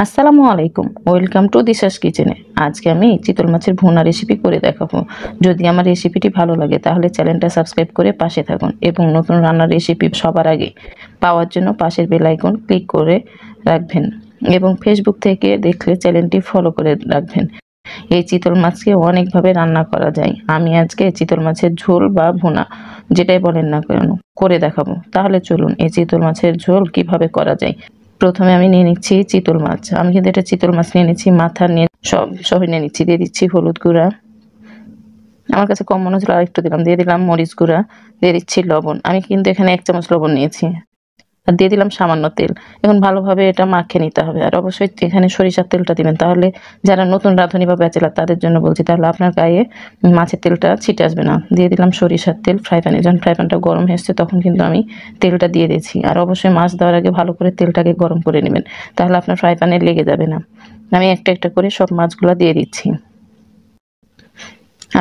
আসসালামু আলাইকুম, welcome to দিশাস কিচেনে। আজকে আমি চিতল মাছের ভুনা রেসিপি করে দেখাবো। যদি আমার রেসিপিটি ভালো লাগে তাহলে চ্যানেলটা সাবস্ক্রাইব করে পাশে থাকুন এবং নতুন রান্নার রেসিপি সবার আগে পাওয়ার জন্য পাশের বেল আইকন ক্লিক করে রাখবেন এবং ফেসবুক থেকে দেখলে চ্যানেলটি ফলো করে রাখবেন। এই চিতল মাছকে অনেকভাবে রান্না করা যায়। আমি আজকে চিতল মাছের ঝোল বা ভুনা যেটাই বলেন না কেন করে দেখাবো। তাহলে চলুন এই চিতল মাছের ঝোল কিভাবে করা যায়। প্রথমে আমি নিয়ে নিচ্ছি চিতল মাছ। আমি কিন্তু এটা চিতল মাছ নিয়ে নিচ্ছি, মাথা নিয়ে সবই নিয়ে নিচ্ছি। দিয়ে দিচ্ছি হলুদ গুঁড়া, আমার কাছে কম মনে হচ্ছিল আরেকটু দিলাম। দিয়ে দিলাম মরিচ গুঁড়া, দিয়ে দিচ্ছি লবণ। আমি কিন্তু এখানে 1 চামচ লবণ নিয়েছি। আর দিয়ে দিলাম সামান্য তেল। এখন ভালোভাবে এটা মাখিয়ে নিতে হবে। আর অবশ্যই এখানে সরিষার তেলটা দিবেন, তাহলে যারা নতুন রাঁধুনি বা ব্যাচেলার তাদের জন্য বলছি, তাহলে আপনার গায়ে মাছের তেলটা ছিটে আসবে না। দিয়ে দিলাম সরিষার তেল ফ্রাই প্যানে। যখন ফ্রাই প্যানটা গরম হয়েছে তখন কিন্তু আমি তেলটা দিয়ে দিয়েছি। আর অবশ্যই মাছ দেওয়ার আগে ভালো করে তেলটাকে গরম করে নেবেন, তাহলে আপনার ফ্রাই প্যানে লেগে যাবে না। আমি একটা একটা করে সব মাছগুলো দিয়ে দিচ্ছি।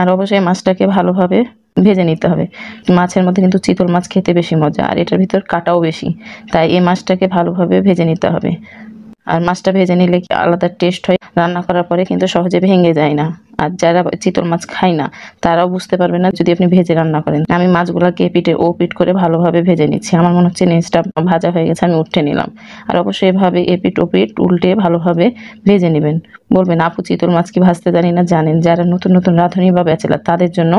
আর অবশ্যই মাছটাকে ভালোভাবে ভেজে নিতে হবে। মাছের মধ্যে কিন্তু চিতল মাছ খেতে বেশি মজা, আর এটার ভিতর কাঁটাও বেশি, তাই এই মাছটাকে ভালোভাবে ভেজে নিতে হবে। আর মাছটা ভেজে নিলে আলাদা টেস্ট হয়, রান্না করার পরে কিন্তু সহজে ভেঙে যায় না। আর যারা চিতল মাছ খায় না তারাও বুঝতে পারবে না যদি আপনি ভেজে রান্না করেন। আমি মাছগুলোকে এপিটে ও পিট করে ভালোভাবে ভেজে নিচ্ছি। আমার মনে হচ্ছে নিচটা ভাজা হয়ে গেছে, আমি উঠে নিলাম। আর অবশ্যই এভাবে এপিট ও পিট উল্টে ভালোভাবে ভেজে নেবেন। বলবেন আপু চিতল মাছ কি ভাজতে জানি না? জানেন। যারা নতুন নতুন রাঁধুনি বা ব্যাচেলার তাদের জন্য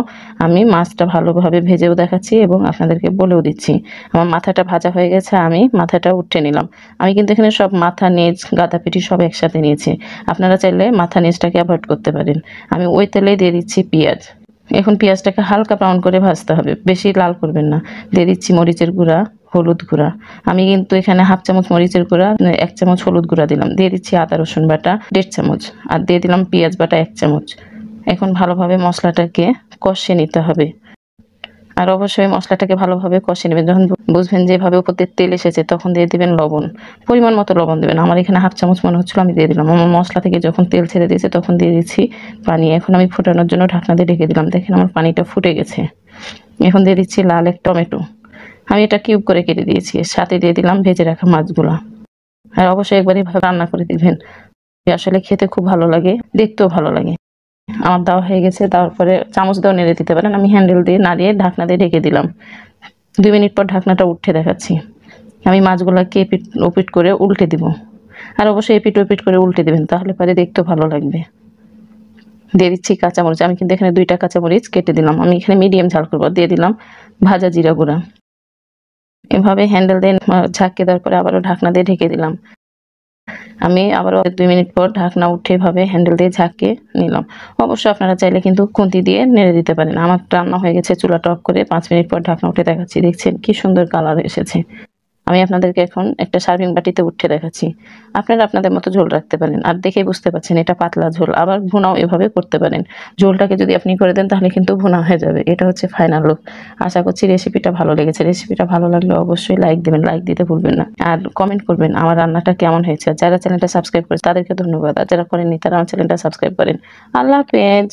আমি মাছটা ভালোভাবে ভেজেও দেখাচ্ছি এবং আপনাদেরকে বলেও দিচ্ছি। আমার মাথাটা ভাজা হয়ে গেছে, আমি মাথাটা উঠে নিলাম। আমি কিন্তু এখানে সব মাথা নেজ গাদা পেটি সব একসাথে নিয়েছি। আপনারা চাইলে মাথা নেজটাকে অ্যাভয়েড করতে পারেন। আমি ওই তেলেই দিয়ে দিচ্ছি পেঁয়াজ। এখন পেঁয়াজটাকে হালকা ব্রাউন করে ভাজতে হবে, বেশি লাল করবেন না। দিয়ে দিচ্ছি মরিচের গুঁড়া, হলুদ গুঁড়া। আমি কিন্তু এখানে 1/2 চামচ মরিচের গুঁড়া, 1 চামচ হলুদ গুঁড়া দিলাম। দিয়ে দিচ্ছি আদা রসুন বাটা 1.5 চামচ, আর দিয়ে দিলাম পেঁয়াজ বাটা 1 চামচ। এখন ভালোভাবে মশলাটাকে কষিয়ে নিতে হবে। আর অবশ্যই মশলাটাকে ভালোভাবে কষিয়ে নেবেন। যখন বুঝবেন যে এভাবে উপর দিয়ে তেল এসেছে তখন দিয়ে দিবেন লবণ, পরিমাণ মতো লবণ দেবেন। আমার এখানে 1/2 চামচ মনে হচ্ছিল, আমি দিয়ে দিলাম। আমার মশলা থেকে যখন তেল ছেড়ে দিয়েছে তখন দিয়ে দিচ্ছি পানি। এখন আমি ফুটানোর জন্য ঢাকনা দিয়ে ঢেকে দিলাম। দেখেন আমার পানিটা ফুটে গেছে। এখন দিয়ে দিচ্ছি লাল এক টমেটো, আমি এটা কিউব করে কেটে দিয়েছি। সাথে দিয়ে দিলাম ভেজে রাখা মাছগুলা। আর অবশ্যই একবার এভাবে রান্না করে দিবেন, আসলে খেতে খুব ভালো লাগে, দেখতেও ভালো লাগে। আমার দেওয়া হয়ে গেছে, তারপরে চামচ দিয়েও নেড়ে দিতে পারেন। আমি হ্যান্ডেল দিয়ে নাড়িয়ে ঢাকনা দিয়ে ঢেকে দিলাম। 2 মিনিট পর ঢাকনাটা উঠে দেখাচ্ছি। আমি মাছগুলোকে এপিট ওপিট করে উল্টে দিব। আর অবশ্যই এপিট ওপিট করে উল্টে দেবেন, তাহলে পরে দেখতেও ভালো লাগবে। দিয়ে দিচ্ছি কাঁচামরিচ। আমি কিন্তু এখানে 2টা কাঁচামরিচ কেটে দিলাম। আমি এখানে মিডিয়াম ঝাল করবো। দিয়ে দিলাম ভাজা জিরা গুঁড়া। এভাবে হ্যান্ডেল দিয়ে ঝাঁকিয়ে দেওয়ার পরে আবারও ঢাকনা দিয়ে ঢেকে দিলাম। আমি আবারও 2 মিনিট পর ঢাকনা উঠে এভাবে হ্যান্ডেল দিয়ে ঝাঁকিয়ে নিলাম। অবশ্যই আপনারা চাইলে কিন্তু খুন্তি দিয়ে নেড়ে দিতে পারেন। আমার রান্না হয়ে গেছে, চুলাটা অফ করে 5 মিনিট পর ঢাকনা উঠে দেখাচ্ছি। দেখছেন কি সুন্দর কালার এসেছে। আমি আপনাদেরকে এখন একটা সার্ভিং বাটিতে উঠে দেখাচ্ছি। আপনারা আপনাদের মতো ঝোল রাখতে পারেন। আর দেখেই বুঝতে পারছেন এটা পাতলা ঝোল। আবার ভুনাও এভাবে করতে পারেন। ঝোলটাকে যদি আপনি করে দেন তাহলে কিন্তু ভুনা হয়ে যাবে। এটা হচ্ছে ফাইনাল লুক। আশা করছি রেসিপিটা ভালো লেগেছে। রেসিপিটা ভালো লাগলে অবশ্যই লাইক দিবেন, লাইক দিতে ভুলবেন না। আর কমেন্ট করবেন আমার রান্নাটা কেমন হয়েছে। আর যারা চ্যানেলটা সাবস্ক্রাইব করেছে তাদেরকে ধন্যবাদ। আর যারা করেননি তারা আমার চ্যানেলটা সাবস্ক্রাইব করেন। আল্লাহ হাফেজ।